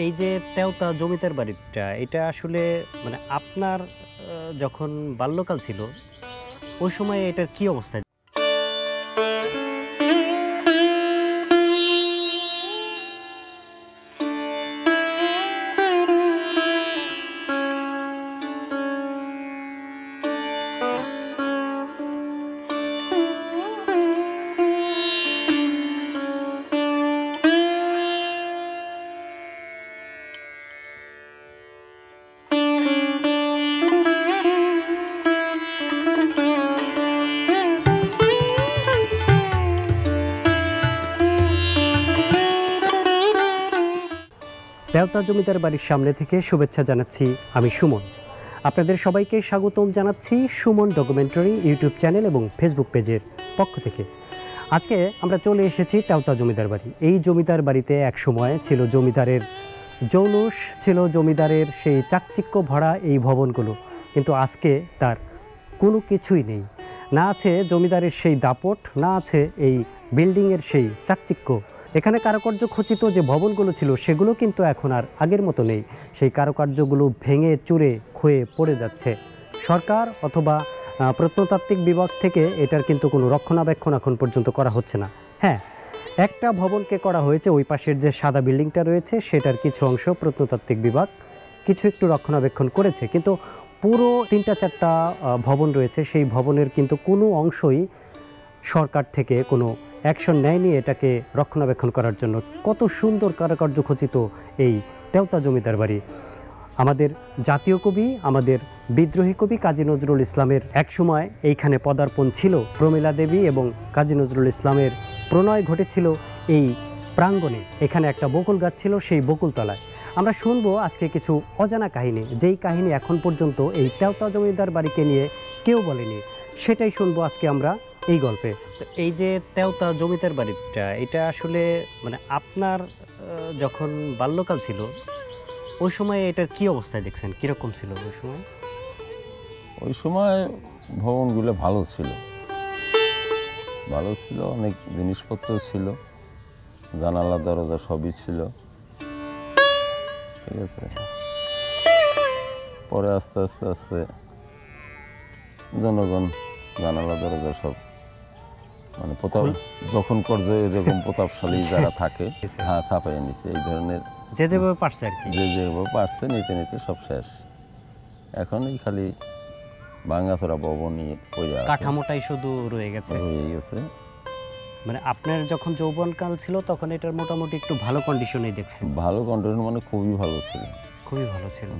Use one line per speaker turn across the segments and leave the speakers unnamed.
এই যে তেওতা জমিদার বাড়িটা এটা আসলে মানে আপনার যখন বাল্যকাল ছিল ওই সময় এটার কি অবস্থা? তেওতা জমিদার বাড়ির সামনে থেকে শুভেচ্ছা জানাচ্ছি আমি সুমন। আপনাদের সবাইকে স্বাগতম জানাচ্ছি সুমন ডকুমেন্টারি ইউটিউব চ্যানেল এবং ফেসবুক পেজের পক্ষ থেকে। আজকে আমরা চলে এসেছি তেওতা জমিদার বাড়ি। এই জমিদার বাড়িতে এক সময় ছিল জমিদারের জৌলুস, ছিল জমিদারের সেই চাকচিক্য ভরা এই ভবনগুলো, কিন্তু আজকে তার কোনো কিছুই নেই। না আছে জমিদারের সেই দাপট, না আছে এই বিল্ডিংয়ের সেই চাকচিক্য। এখানে কারুকার্য খচিত যে ভবনগুলো ছিল সেগুলো কিন্তু এখন আর আগের মতো নেই। সেই কারুকার্যগুলো ভেঙে চুরে ক্ষয়ে পড়ে যাচ্ছে। সরকার অথবা প্রত্নতাত্ত্বিক বিভাগ থেকে এটার কিন্তু কোনো রক্ষণাবেক্ষণ এখন পর্যন্ত করা হচ্ছে না। হ্যাঁ, একটা ভবনকে করা হয়েছে, ওই পাশের যে সাদা বিল্ডিংটা রয়েছে সেটার কিছু অংশ প্রত্নতাত্ত্বিক বিভাগ কিছু একটু রক্ষণাবেক্ষণ করেছে, কিন্তু পুরো 3-4টা ভবন রয়েছে, সেই ভবনের কিন্তু কোনো অংশই সরকার থেকে কোনো অ্যাকশন নেয়নি এটাকে রক্ষণাবেক্ষণ করার জন্য। কত সুন্দর কারুকার্য খচিত এই তেওতা জমিদার বাড়ি। আমাদের জাতীয় কবি, আমাদের বিদ্রোহী কবি কাজী নজরুল ইসলামের একসময় এইখানে পদার্পণ ছিল। প্রমীলা দেবী এবং কাজী নজরুল ইসলামের প্রণয় ঘটেছিল এই প্রাঙ্গণে। এখানে একটা বকুল গাছ ছিল, সেই বকুলতলায়। আমরা শুনবো আজকে কিছু অজানা কাহিনী, যেই কাহিনী এখন পর্যন্ত এই তেওতা জমিদার বাড়িকে নিয়ে কেউ বলেনি। সেটাই শুনবো আজকে আমরা এই গল্পে। তো এই যে তেওতা জমিদার বাড়িটা এটা আসলে মানে আপনার যখন বাল্যকাল ছিল ওই সময় এটার কি অবস্থায় দেখছেন, কীরকম ছিল ওই সময়?
ওই সময় ভবনগুলো ভালো ছিল, অনেক জিনিসপত্র ছিল, জানালা দরজা সবই ছিল, ঠিক আছে। পরে আস্তে আস্তে আস্তে জনগণ জানালা দরজা সব মানে প্রতাপ যখন পর্যায়ে এরকম প্রতাপশালী যারা থাকে হ্যাঁ ছাপাইয়া নিছে, এই ধরনের
যে যেভাবে পারছে আর কি,
যে যেভাবে পারছে নিতে নিতে সব শেষ। এখন এই খালি ভাঙাচোরা ভবনই পড়ে আছে,
কাঠামোটাই শুধু রয়ে গেছে। মানে আপনার যখন যৌবনকাল ছিল তখন এটার মোটামুটি একটু ভালো কন্ডিশনেই দেখছেন?
ভালো কন্ডিশন মানে খুবই ভালো ছিল,
খুবই ভালো ছিল।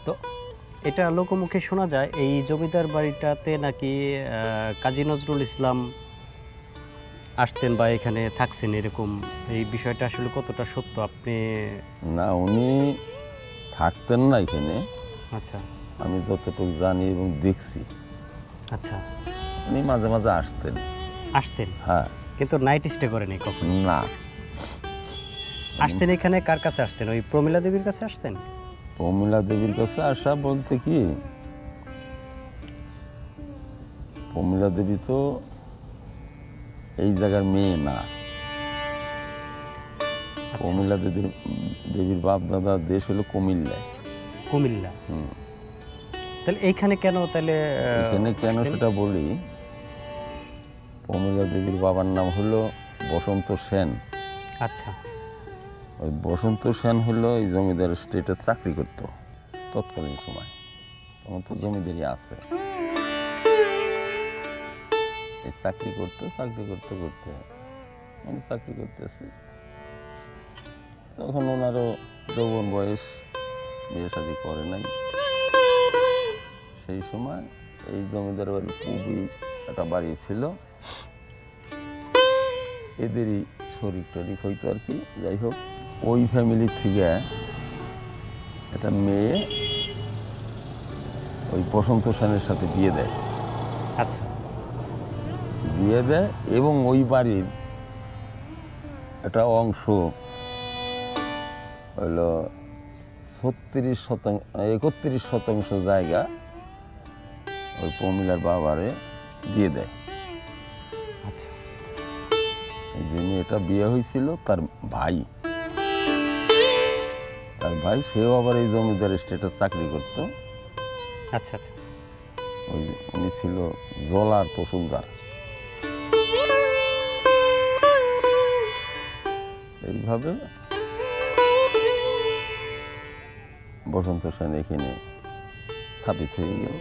তো এটা লোকমুখে শোনা যায় এই জমিদার বাড়িটাতে নাকি কাজী নজরুল ইসলাম আসতেন বা এখানে থাকছেন, এরকম। এই বিষয়টা আসলে কতটা সত্য আপনি?
না, উনি থাকতেন না এখানে।
আচ্ছা,
আমি যতটুকু জানি এবং দেখছি।
আচ্ছা,
উনি মাঝে মাঝে আসতেন।
হ্যাঁ, কিন্তু নাইট স্টে করেনি কখনো?
না।
আসতেন এখানে কার কাছে আসতেন? ওই প্রমীলা দেবীর কাছে আসতেন?
প্রমীলা দেবীর কাছে আসা বলতে কি, প্রমীলা দেবী তো এই জায়গার মেয়ে না। প্রমীলা দেবীর বাপ দাদা দেশ হলো কুমিল্লা।
তাহলে এইখানে কেন? তাহলে
এখানে কেন সেটা বলি। প্রমীলা দেবীর বাবার নাম হলো বসন্ত সেন।
আচ্ছা,
ওই বসন্ত সেন হলো এই জমিদার স্টেটে চাকরি করতো তৎকালীন সময়, তখন তো জমিদারি আছে। এই চাকরি করতেছে তখন ওনারও যৌবন বয়স, বিয়ে শাদী করে নাই। সেই সময় এই জমিদার বাড়ি খুবই একটা বাড়ি ছিল, এদেরই শরিক টরিক হইতো আর কি। যাই হোক, ওই ফ্যামিলির থেকে একটা মেয়ে ওই বসন্ত সেনের সাথে বিয়ে দেয়।
আচ্ছা,
বিয়ে দেয় এবং ওই বাড়ির একটা অংশ হইল 31% জায়গা ওই প্রমীলার বাবারে দিয়ে দেয়।
আচ্ছা,
যে মেয়েটা বিয়ে হয়েছিল তার ভাই, ভাই সেও আবার এই জমিদার স্টেটে চাকরি করতো।
আচ্ছা আচ্ছা।
উনি ছিল জলার তহসিলদার। এইভাবে বসন্ত সেন এখানে স্থাপিত হয়ে গেল।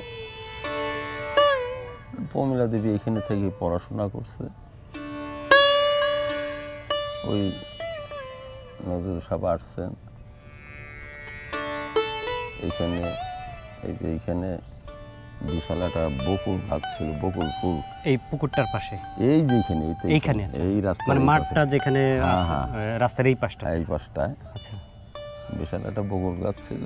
প্রমীলা দেবী এখানে থেকে পড়াশোনা করছে। ওই নজরুল সাহেব আসছেন এখানে, এই যে এইখানে বিশাল একটা বকুল গাছ ছিল, বকুল ফুল
এই পুকুরটার পাশে,
এই যে
এইখানে
এই রাস্তা
মানে মাঠটা যেখানে আছে, রাস্তার এই পাশটা,
এই পাশটায়
আচ্ছা
বিশাল একটা বকুল গাছ ছিল।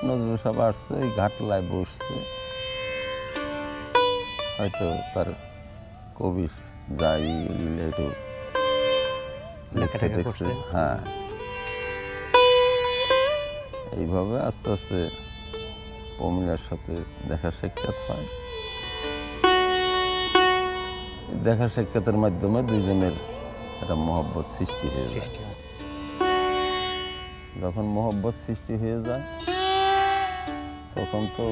নজরুল সাহেব আসছে, ওই ঘাটলায় বসছে, হয়তো তার কবি যাই এগুলো একটু
লেখাটেখা করছে।
হ্যাঁ, এইভাবে আস্তে আস্তে প্রমীলার সাথে দেখা সাক্ষাৎ হয়। দেখা সাক্ষাতের মাধ্যমে দুইজনের একটা মহব্বত সৃষ্টি হয়ে যায়। যখন মহব্বত সৃষ্টি হয়ে যায় তখন তো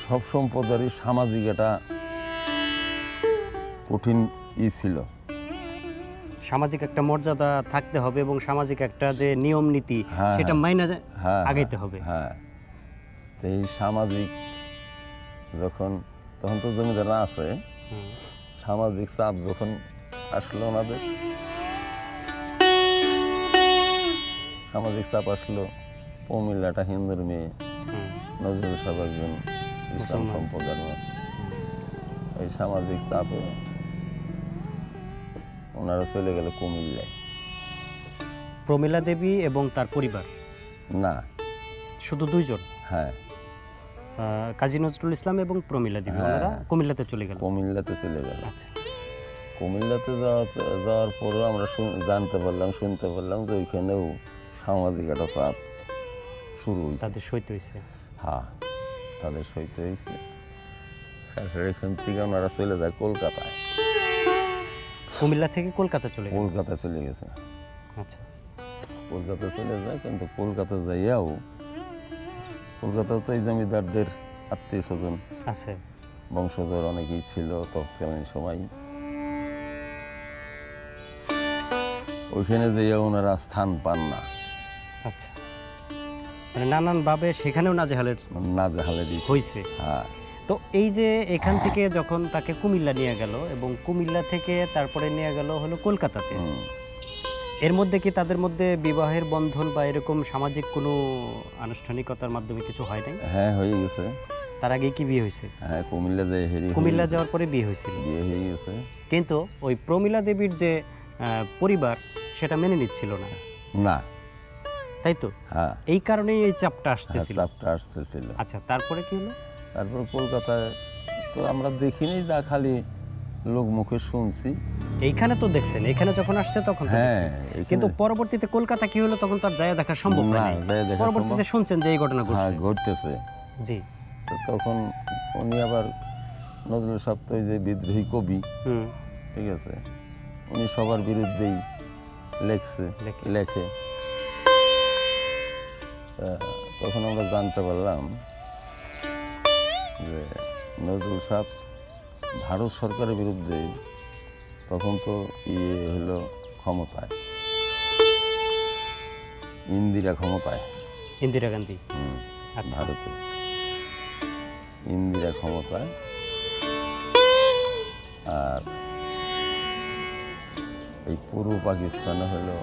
সব সম্প্রদায়েরই সামাজিক একটা কঠিন ছিল।
সামাজিক একটা মর্যাদা থাকতে হবে এবং সামাজিক একটা যে নিয়ম নীতি সেটা মাইনা আগাইতে হবে।
হ্যাঁ, তো এই সামাজিক যখন, তখন তো জমিদার আছে, সামাজিক চাপ যখন আসলো ওনাদের, সামাজিক চাপ আসলো, প্রমীলাটা হিন্দুর মেয়ে, নজরুল সাহেব একজন ইসলাম সম্প্রদায়ের মেয়ে। এই সামাজিক চাপে ওনারা চলে গেল কুমিল্লায়।
প্রমীলা দেবী এবং তার পরিবার?
না,
শুধু দুইজন?
হ্যাঁ,
কাজী নজরুল ইসলাম এবং প্রমীলা দেবী, ওনারা কুমিল্লাতে চলে গেল।
কুমিল্লাতে চলে গেল।
আচ্ছা,
কুমিল্লাতে যাওয়ার পরেও আমরা জানতে পারলাম, শুনতে পারলাম যে ওইখানেও সামাজিক একটা চাপ শুরু হয়েছে,
তাদের সইতে হয়েছে।
হ্যাঁ, তাদের সইতে হয়েছে। এখান থেকে ওনারা চলে যায় কলকাতায়।
কুমিল্লা থেকে কলকাতা চলে গেল?
কলকাতা চলে গেছে।
আচ্ছা,
কলকাতা চলে যায়, কিন্তু কলকাতা যাইয়াও, কলকাতাও তো এই জমিদারদের আত্মীয় স্বজন
আছে,
বংশধর অনেকেই ছিল তৎকালীন সময়। ওইখানে যাইয়া ওনারা স্থান পান না।
আচ্ছা, মানে নানানভাবে সেখানেও নাজেহালের হয়েছে।
হ্যাঁ,
তো এই যে এখান থেকে যখন তাকে কুমিল্লা নিয়ে গেল এবং কুমিল্লা থেকে তারপরে নিয়ে গেল হলো কলকাতাতে, এর মধ্যে কি তাদের মধ্যে বিবাহের বন্ধন বা এরকম সামাজিক কোনো আনুষ্ঠানিকতার মাধ্যমে কিছু হয় নাই?
হ্যাঁ, হয়ে গেছে।
তার আগে কি বিয়ে হয়েছে?
হ্যাঁ, কুমিল্লা
যাওয়ার পরে বিয়ে হয়েছিল।
বিয়ে হয়ে গেছে,
কিন্তু ওই প্রমীলা দেবীর যে পরিবার সেটা মেনে নিচ্ছিল না।
না,
তাই তো?
হ্যাঁ,
এই কারণেই এই চাপটা আসতেছিল। আচ্ছা, তারপরে কি হলো?
তারপর কলকাতায় তো আমরা দেখিনি, যা খালি লোক মুখে শুনছি।
এইখানে তো দেখছেন, এখানে যখন আসছে তখন তো দেখছেন। কিন্তু পরবর্তীতে কলকাতা কি হলো তখন তার যায় দেখা সম্ভব না। পরবর্তীতে শুনছেন যে এই ঘটনা
ঘটতেছে।
জি,
তখন উনি আবার নজরুল সাহেব তো যে বিদ্রোহী কবি, ঠিক আছে, উনি সবার বিরুদ্ধেই লেখে। তখন আমরা জানতে পারলাম যে নজরুল সাহেব ভারত সরকারের বিরুদ্ধে, তখন তো হলো ক্ষমতায় ইন্দিরা
গান্ধী,
ভারতে ইন্দিরা ক্ষমতায়, আর এই পূর্ব পাকিস্তানে হলো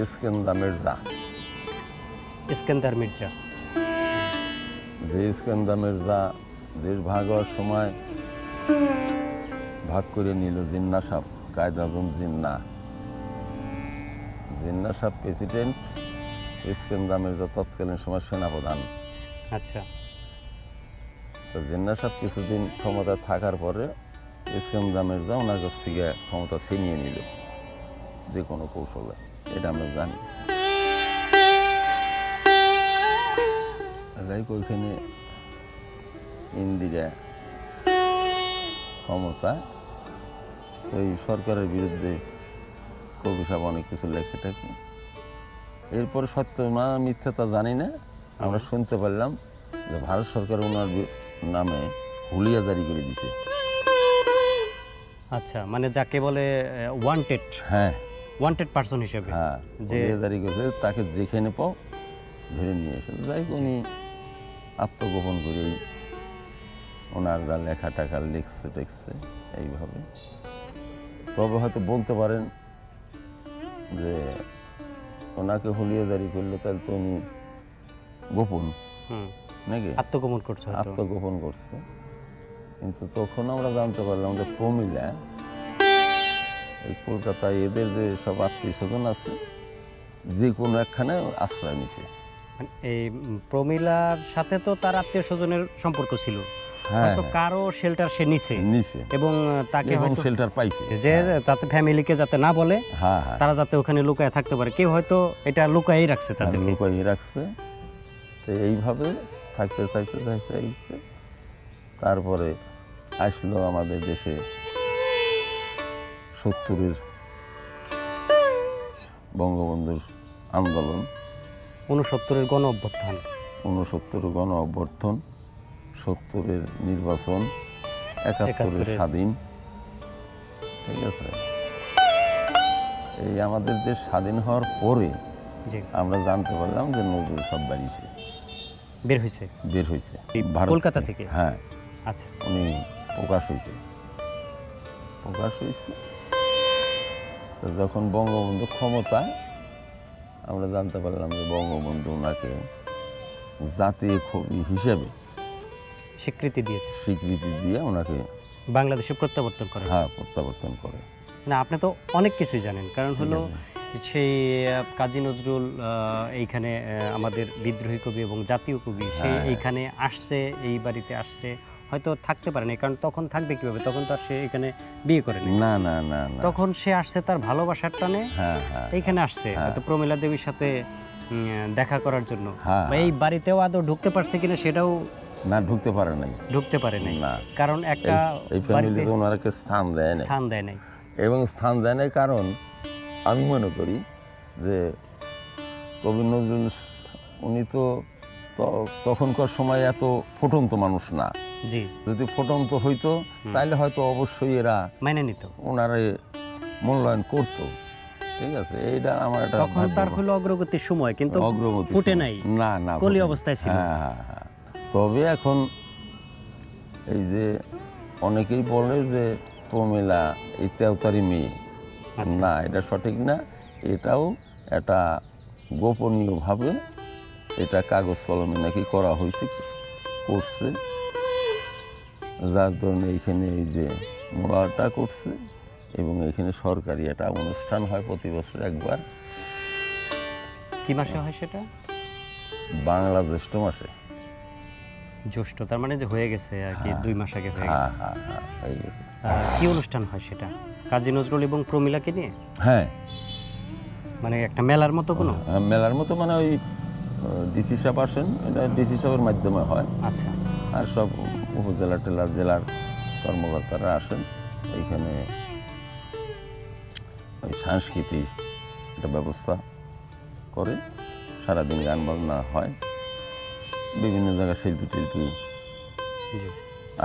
ইস্কেন্দার মির্জা। যে ইস্কেন্দার মির্জা দেশ ভাগ হওয়ার সময় ভাগ করে নিল জিন্না সাহেব, কায়েদ আজম জিন্না সাহেব প্রেসিডেন্ট, ইস্কেন্দার মির্জা তৎকালীন সময় সেনাপ্রধান।
আচ্ছা,
তো জিন্না সাহেব কিছুদিন ক্ষমতা থাকার পরে ইস্কেন্দার মির্জা ওনার কাছ থেকে ক্ষমতা ছিনিয়ে নিল যে কোনো কৌশলে, এটা আমরা জানি। যাই হোক, ওইখানে ইন্দিরা ক্ষমতা, ওই সরকারের বিরুদ্ধে কবি সাহেব অনেক কিছু লেখে থাকে। এরপরে সত্য না মিথ্যা তা জানি না, আমরা শুনতে পারলাম যে ভারত সরকার ওনার নামে হুলিয়া জারি করে দিছে।
আচ্ছা, মানে যাকে বলে ওয়ান্টেড,
হ্যাঁ
ওয়ান্টেড পারসন হিসেবে।
হ্যাঁ,
যে
হুলিয়া জারি করেছে, তাকে যেখানে পাও ধরে নিয়ে এসে। যাই হোক, উনি আত্মগোপন করেই ওনার যা লেখা টাকা লিখছে টেখছে এইভাবে। তবে হয়তো বলতে পারেন যে ওনাকে হুলিয়া জারি করলে তাহলে তো উনি গোপন নাকি
আত্মগোপন করছে,
আত্মগোপন করছে। কিন্তু তখন আমরা জানতে পারলাম যে প্রমিলা এই কলকাতায় এদের যে সব আত্মীয় স্বজন আছে যে কোনো একখানে আশ্রয় নিছে।
এই প্রমিলার সাথে তো তার আত্মীয় স্বজনের সম্পর্ক ছিল,
হ্যাঁ
তো কারো শেল্টার সে নিছে
এবং
তাকে হয়তো
শেল্টার পাইছে,
যে তাতে ফ্যামিলিকে যাতে না বলে,
হ্যাঁ
তারা যাতে ওখানে লুকায় থাকতে পারে। কেউ হয়তো এটা লুকায়ই রাখছে, তাদের
লুকাই রাখছে। তো এইভাবে থাকতে থাকতে থাকতে থাকতে তারপরে আসলো আমাদের দেশে 70-এর বঙ্গবন্ধুর আন্দোলন,
69-এর গণ অভ্যুত্থান,
69-এর গণ অভ্যুত্থান, 70-এর নির্বাচন, 71-এর স্বাধীন। ঠিক আছে, এই আমাদের দেশ স্বাধীন হওয়ার পরে আমরা জানতে পারলাম যে নজরুল সব বাড়িছে, বের হয়েছে
কলকাতা থেকে।
হ্যাঁ,
আচ্ছা,
উনি প্রকাশ হয়েছে। তো যখন বঙ্গবন্ধু ক্ষমতায়, আমরা জানতে পারলাম যে বঙ্গবন্ধু ওনাকে জাতীয় কবি হিসেবে
স্বীকৃতি
দিয়ে ওনাকে
বাংলাদেশে প্রত্যাবর্তন করে।
হ্যাঁ, প্রত্যাবর্তন করে।
না, আপনি তো অনেক কিছুই জানেন, কারণ হলো সেই কাজী নজরুল এইখানে আমাদের বিদ্রোহী কবি এবং জাতীয় কবি, সে এইখানে আসছে, এই বাড়িতে আসছে, হয়তো থাকতে পারে না, কারণ তখন থাকবে কিভাবে, তখন তো আর সে এখানে বিয়ে করে
না না না,
তখন সে আসছে তার ভালোবাসার টানে, এইখানে আসছে হয়তো প্রমিলা দেবীর সাথে দেখা করার জন্য। এই বাড়িতেও আদৌ ঢুকতে পারছে কিনা সেটাও
না, ঢুকতে পারে নাই,
কারণ একটা
ফ্যামিলিতে ওনাকে স্থান দেয় নাই। এবং স্থান দেয় নাই কারণ আমি মনে করি যে কবি নজরুল উনি তো তখনকার সময় এত ফুটন্ত মানুষ না। যদি ফুটন্ত হইতো তাহলে হয়তো অবশ্যই এরা
মেনে নিত,
ওনারে মূল্যায়ন করতো। ঠিক আছে, এইটা আমার একটা
তখন তার হলো অগ্রগতির সময়, কিন্তু
অগ্রগতি
ফুটে নাই,
না
কলি অবস্থায় ছিল।
হ্যাঁ, তবে এখন এই যে অনেকেই বলে যে প্রমিলা এই তেওতারি মেয়ে, না, এটা সঠিক না। এটাও একটা গোপনীয়ভাবে এটা কাগজ কলমে নাকি করা করছে, যার ধরনের এইখানে এই যে মোড়াটা করছে। এবং এখানে সরকারি একটা অনুষ্ঠান হয় প্রতি বছর একবার।
কি মাসে হয় সেটা?
বাংলা জ্যৈষ্ঠ মাসে।
জ্যৈষ্ঠ, তার মানে যে হয়ে গেছে আর কি, 2 মাস আগে হয়ে
গেছে।
কি অনুষ্ঠান হয় সেটা? কাজী নজরুল এবং প্রমিলাকে নিয়ে?
হ্যাঁ,
মানে একটা মেলার মতো কোনো?
মেলার মতো, মানে ওই ডিসি সাহেব আসেন, এটা ডিসি সাহেবের মাধ্যমে হয়।
আচ্ছা, আর
সব উপজেলা টেলা জেলার কর্মকর্তারা আসেন এইখানে। ওই সাংস্কৃতিক একটা ব্যবস্থা করে, সারাদিন গান বাজনা হয়, বিভিন্ন জায়গায় শিল্পী টিল্পী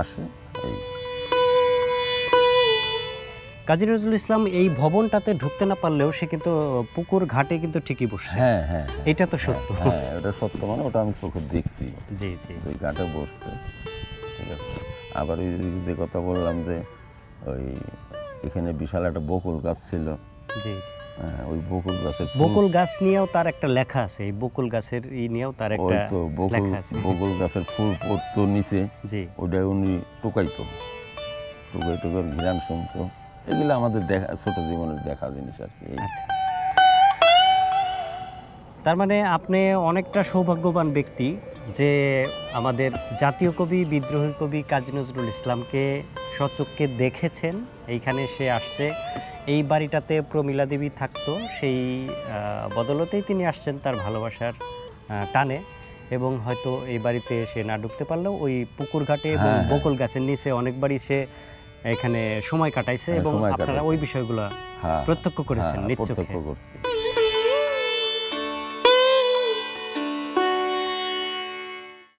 আসে। এই
কাজী নজরুল ইসলাম এই ভবনটাতে ঢুকতে না পারলেও সে কিন্তু পুকুর ঘাটে কিন্তু ঠিকই বসছে।
হ্যাঁ হ্যাঁ,
এটা তো সত্য।
হ্যাঁ, এটা সত্য, মানে ওটা আমি চোখে দেখছি।
জি জি,
ওই ঘাটে বসছে। ঠিক আছে, আবার ওই যে কথা বললাম যে ওই এখানে বিশাল একটা বকুল গাছ ছিল।
জি,
ওই
বকুল গাছ নিয়েও তার একটা লেখা আছে, এই বকুল গাছের নিয়েও তার একটা লেখা আছে।
বকুল গাছের ফুল পড়তো নিচে,
জি,
ওটা উনি টুকাইতো, টুকার ঘিরান শুনতো। এগুলো আমাদের দেখা, ছোট জীবনের দেখা জিনিস আর কি।
তার মানে আপনি অনেকটা সৌভাগ্যবান ব্যক্তি যে আমাদের জাতীয় কবি, বিদ্রোহী কবি কাজী নজরুল ইসলামকে সচক্ষে দেখেছেন। এইখানে সে আসছে, এই বাড়িটাতে প্রমিলা দেবী থাকতো, সেই বদলতেই তিনি আসছেন তার ভালোবাসার টানে। এবং হয়তো এই বাড়িতে সে না ঢুকতে পারলেও ওই পুকুর ঘাটে এবং বকুল গাছের নিচে অনেকবারই সে এখানে সময় কাটাইছে
হ্যাঁ,
এবং
সময়
আপনারা
কাটাইছে।
ওই বিষয়গুলো
হ্যাঁ
প্রত্যক্ষ করেছেন
হ্যাঁ,
নিজ
প্রত্যক্ষ
চোখে।
করছি।